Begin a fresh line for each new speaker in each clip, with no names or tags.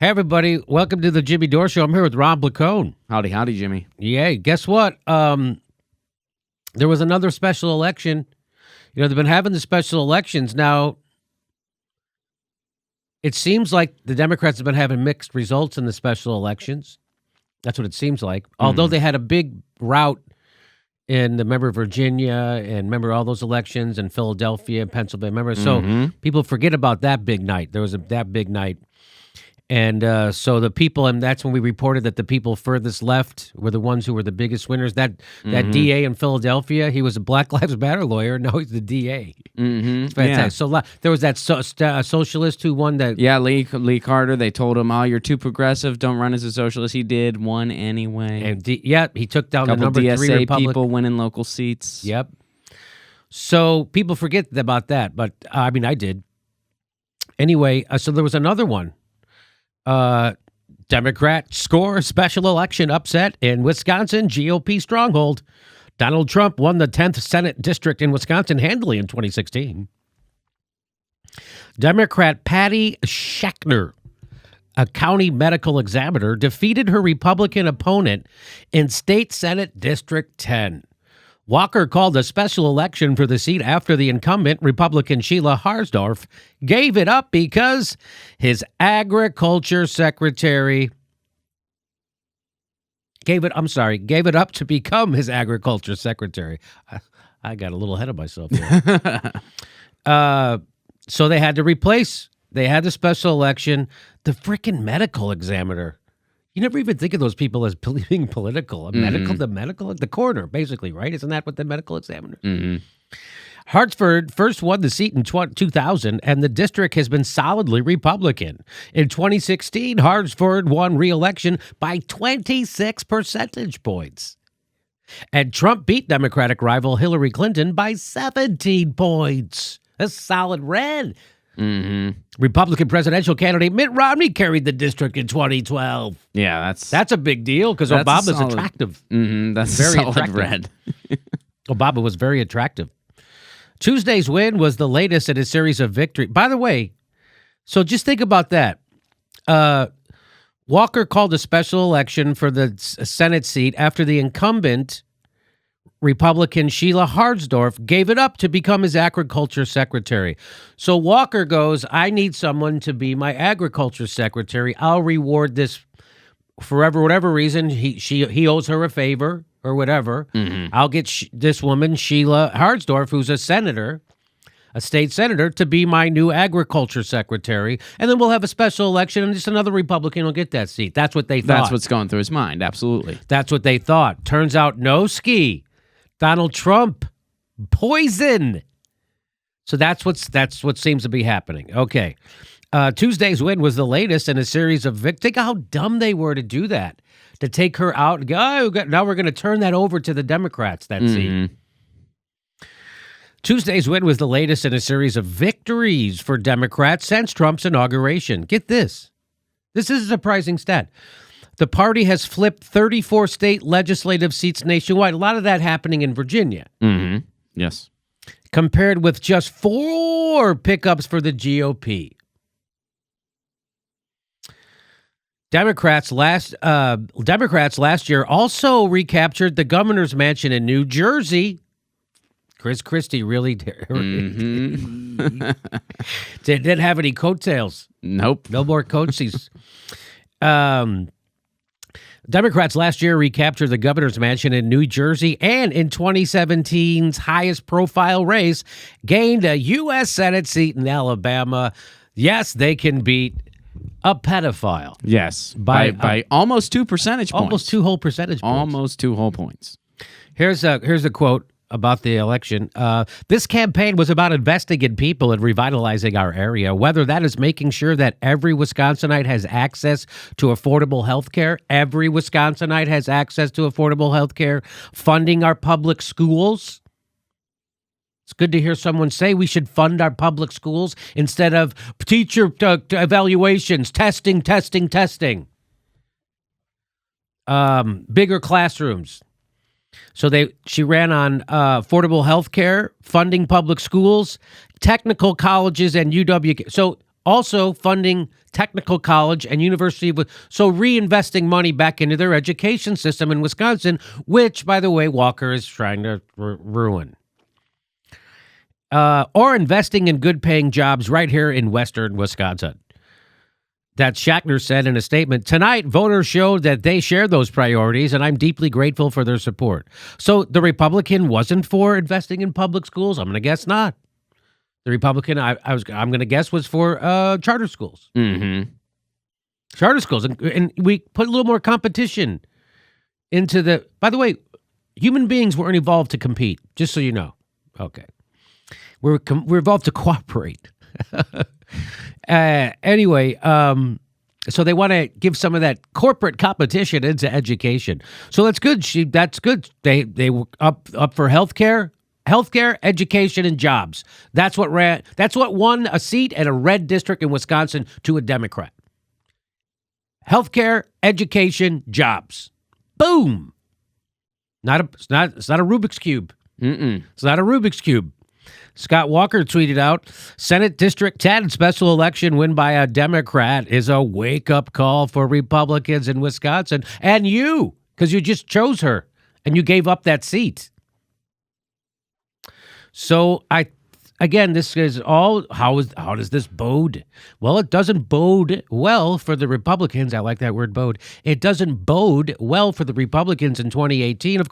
Hey, everybody. Welcome to the Jimmy Dore Show. I'm here with Rob Lacone.
Howdy, howdy, Jimmy.
Yay. Guess what? There was another special election. You know, they've been having the special elections. Now, it seems like the Democrats have been having mixed results in the special elections. That's what it seems like. Although they had a big rout in, remember, Virginia and remember all those elections in Philadelphia and Pennsylvania. Remember? So people forget about that big night. There was that big night. And so the people, and that's when we reported that the people furthest left were the ones who were the biggest winners. That DA in Philadelphia, he was a Black Lives Matter lawyer. Now he's the DA. It's fantastic.
Yeah.
So there was that socialist who won that.
Yeah, Lee Carter, they told him, oh, you're too progressive, don't run as a socialist. He did, won anyway.
And he took down the number
DSA
3 Republican.
people winning local seats.
Yep. So people forget about that, but I mean, I did. Anyway, so there was another one. Democrat score special election upset in Wisconsin GOP stronghold. Donald Trump won the 10th Senate district in Wisconsin handily in 2016. Democrat Patty Schachner, a county medical examiner, defeated her Republican opponent in State Senate District 10. Walker called a special election for the seat after the incumbent Republican Sheila Harsdorf gave it up because his agriculture secretary gave it up to become his agriculture secretary. I got a little ahead of myself there. So they had the special election, the freaking medical examiner. You never even think of those people as being political. The coroner, basically, right? Isn't that what the medical examiner? Hartsford first won the seat in 2000, and the district has been solidly Republican. In 2016, Hartsford won re-election by 26 percentage points. And Trump beat Democratic rival Hillary Clinton by 17 points. A solid red. Republican presidential candidate Mitt Romney carried the district in 2012.
Yeah,
that's a big deal because Obama's attractive.
That's
very
solid
attractive.
red.
Obama was very attractive. Tuesday's win was the latest in a series of victories. By the way, so just think about that. Walker called a special election for the Senate seat after the incumbent Republican Sheila Harsdorf gave it up to become his agriculture secretary. So Walker goes, I need someone to be my agriculture secretary. I'll reward this forever, whatever reason. He owes her a favor or whatever. I'll get this woman, Sheila Harsdorf, who's a senator, a state senator, to be my new agriculture secretary. And then we'll have a special election and just another Republican will get that seat. That's what they thought.
That's what's going through his mind. Absolutely.
That's what they thought. Turns out no ski. Donald Trump, poison. So that's what seems to be happening. Okay. Tuesday's win was the latest in a series of victories. Think how dumb they were to do that, to take her out and go, now we're going to turn that over to the Democrats, that seat. Tuesday's win was the latest in a series of victories for Democrats since Trump's inauguration. Get this. This is a surprising stat. The party has flipped 34 state legislative seats nationwide. A lot of that happening in Virginia.
Yes.
Compared with just 4 pickups for the GOP. Democrats last year also recaptured the governor's mansion in New Jersey. Chris Christie really didn't have any coattails.
Nope.
No more coatsies. Democrats last year recaptured the governor's mansion in New Jersey and in 2017's highest profile race, gained a U.S. Senate seat in Alabama. Yes, they can beat a pedophile.
Yes, by almost 2 percentage points.
Almost 2 whole percentage points.
Almost 2 whole points.
Here's a quote about the election. This campaign was about investing in people and revitalizing our area, whether that is making sure that every Wisconsinite has access to affordable health care, every Wisconsinite has access to affordable health care, funding our public schools. It's good to hear someone say we should fund our public schools instead of teacher evaluations, testing. Bigger classrooms. So she ran on affordable health care, funding public schools, technical colleges, and UW. So Also funding technical college and university, so reinvesting money back into their education system in Wisconsin, which, by the way, Walker is trying to ruin. Or investing in good-paying jobs right here in western Wisconsin. That Schachtner said in a statement. Tonight, voters showed that they share those priorities, and I'm deeply grateful for their support. So the Republican wasn't for investing in public schools? I'm going to guess not. The Republican, I'm going to guess, was for charter schools.
Mm-hmm.
Charter schools. And we put a little more competition into the... By the way, human beings weren't evolved to compete, just so you know. Okay. We're evolved to cooperate. Anyway, so they want to give some of that corporate competition into education. So that's good. That's good. They were up for healthcare, education, and jobs. That's what won a seat in a red district in Wisconsin to a Democrat. Healthcare, education, jobs. Boom. It's not a Rubik's Cube. It's not a Rubik's Cube. Scott Walker tweeted out, Senate District 10 special election win by a Democrat is a wake-up call for Republicans in Wisconsin. And you, because you just chose her and you gave up that seat. So, this is all, how does this bode? Well, it doesn't bode well for the Republicans. I like that word, bode. It doesn't bode well for the Republicans in 2018. Of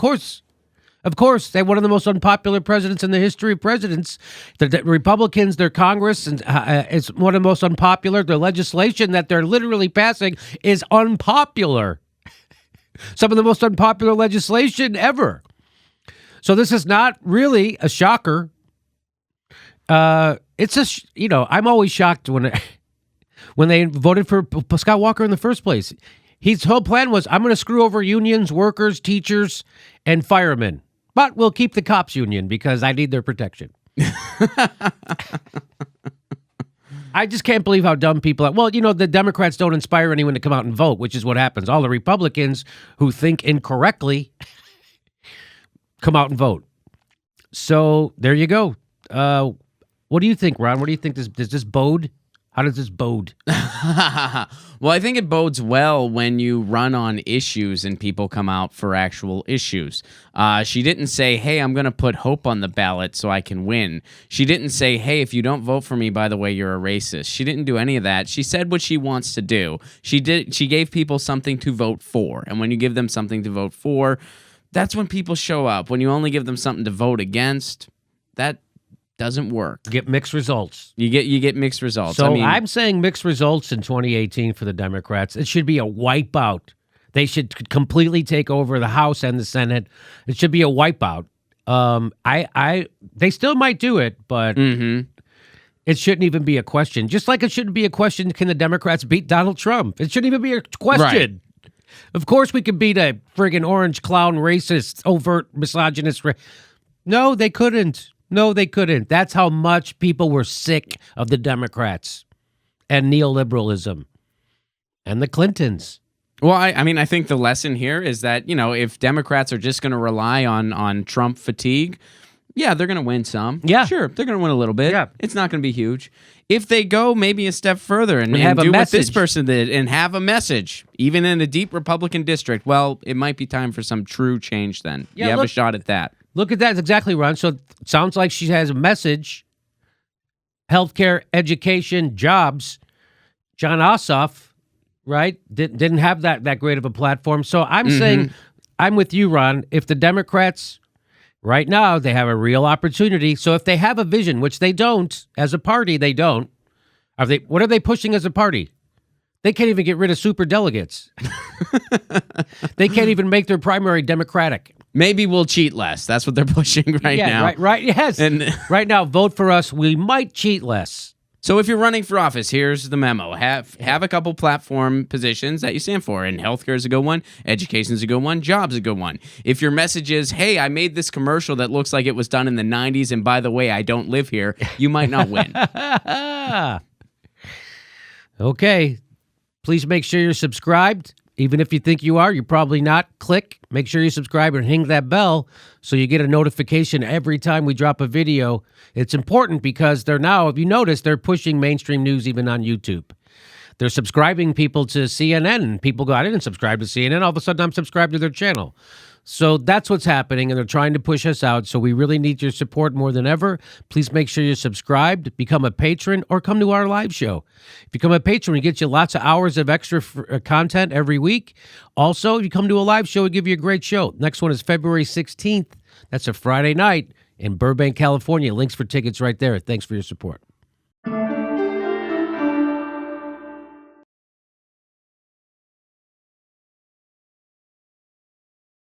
course, they're one of the most unpopular presidents in the history of presidents. The Republicans, their Congress, and is one of the most unpopular. Their legislation that they're literally passing is unpopular. Some of the most unpopular legislation ever. So this is not really a shocker. I'm always shocked when they voted for Scott Walker in the first place. His whole plan was, I'm going to screw over unions, workers, teachers, and firemen. But we'll keep the cops union because I need their protection. I just can't believe how dumb people are. Well, the Democrats don't inspire anyone to come out and vote, which is what happens. All the Republicans who think incorrectly come out and vote. So there you go. What do you think, Ron? What do you think? Does this bode? How does this bode?
Well, I think it bodes well when you run on issues and people come out for actual issues. She didn't say, hey, I'm going to put hope on the ballot so I can win. She didn't say, hey, if you don't vote for me, by the way, you're a racist. She didn't do any of that. She said what she wants to do. She gave people something to vote for. And when you give them something to vote for, that's when people show up. When you only give them something to vote against, that doesn't work.
Get mixed results.
You get mixed results.
So I'm saying mixed results in 2018 for the Democrats. It should be a wipeout. They should completely take over the House and the Senate. It should be a wipeout. They still might do it, but it shouldn't even be a question. Just like it shouldn't be a question, can the Democrats beat Donald Trump? It shouldn't even be a question. Right. Of course we could beat a friggin' orange clown, racist, overt misogynist. No, they couldn't. No, they couldn't. That's how much people were sick of the Democrats and neoliberalism and the Clintons.
Well, I think the lesson here is that, if Democrats are just going to rely on Trump fatigue, yeah, they're going to win some.
Yeah.
Sure, they're going to win a little bit.
Yeah.
It's not going to be huge. If they go maybe a step further and
have
do
a
what this
message.
person did and have a message, even in a deep Republican district, well, it might be time for some true change then.
Yeah,
you have a shot at that.
Look at that. That's exactly, Ron. So it sounds like she has a message. Healthcare, education, jobs. John Ossoff, right, didn't have that great of a platform. So I'm saying, I'm with you, Ron. If the Democrats, right now, they have a real opportunity. So if they have a vision, which they don't, as a party, they don't. What are they pushing as a party? They can't even get rid of super delegates. They can't even make their primary Democratic.
Maybe we'll cheat less. That's what they're pushing right now.
Right, yes.
And
right now, vote for us. We might cheat less.
So if you're running for office, here's the memo. Have a couple platform positions that you stand for. And healthcare is a good one. Education is a good one. Jobs is a good one. If your message is, hey, I made this commercial that looks like it was done in the 90s, and by the way, I don't live here, you might not win.
Okay. Please make sure you're subscribed Even if you think you are, you're probably not. Click, make sure you subscribe and hang that bell so you get a notification every time we drop a video. It's important because they're now, if you notice, they're pushing mainstream news even on YouTube. They're subscribing people to CNN, and people go, I didn't subscribe to CNN. All of a sudden, I'm subscribed to their channel. So that's what's happening, and they're trying to push us out. So we really need your support more than ever. Please make sure you're subscribed, become a patron, or come to our live show. If you become a patron, we get you lots of hours of extra content every week. Also, if you come to a live show, we give you a great show. Next one is February 16th. That's a Friday night in Burbank, California. Links for tickets right there. Thanks for your support.